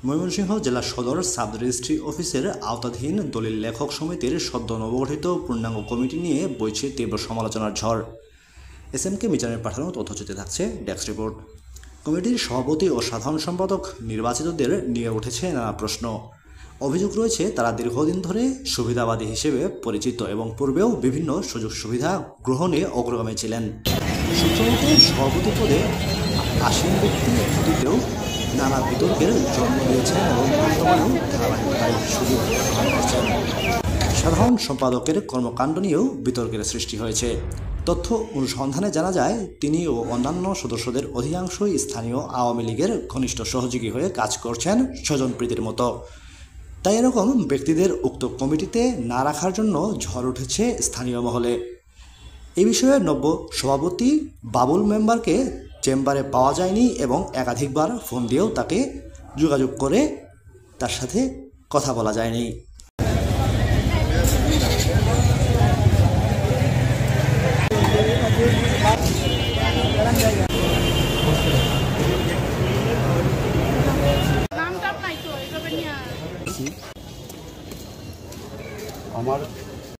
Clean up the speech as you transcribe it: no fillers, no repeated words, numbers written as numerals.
ময়মনসিংহ জেলা সদর sub registry অফিসের আওতাধীন দলিল লেখক সমিতির সদ্য নবগঠিত পূর্ণাঙ্গ কমিটি নিয়ে বইছে তীব্র সমালোচনার ঝড়। এসএমকে মিজানের পাঠানো তথ্যচিত্রে থাকছে ডেস্ক রিপোর্ট। কমিটির সভাপতি ও সাধারণ সম্পাদক নির্বাচিতদের নিয়ে উঠেছে নানা প্রশ্ন। অভিযোগ রয়েছে তারা দীর্ঘদিন ধরে সুবিধাবাদী হিসেবে পরিচিত এবং পূর্বেও বিভিন্ন সুযোগ সুবিধা গ্রহণে অগ্রগামী ছিলেন। সূত্রমতে সভাপতি পদে আসীন ব্যক্তি অতীতেও নানা বিতর্কের জন্ম দিয়েছেন এবং বর্তমানেও ধারাবাহিকতায় সুযোগ গ্রহণ করছেন। সাধারণ সম্পাদকের কর্মকাণ্ড নিয়েও বিতর্কের সৃষ্টি হয়েছে। তথ্য অনুসন্ধানে জানা যায় তিনি ও অন্যান্য সদস্যদের অধিকাংশই স্থানীয় আওয়ামী লীগের ঘনিষ্ঠ সহযোগী হয়ে কাজ করছেন স্বজনপ্রীতির মতো। তাই এরকম ব্যক্তিদের উক্ত কমিটিতে না রাখার জন্য ঝড় উঠেছে স্থানীয় মহলে। এই বিষয়ে নব্য সভাপতি বাবুল মেম্বারকে চেম্বারে পাওয়া যায়নি এবং একাধিকবার ফোন দিয়েও তাকে যোগাযোগ করে তার সাথে কথা বলা যায়নি। আমার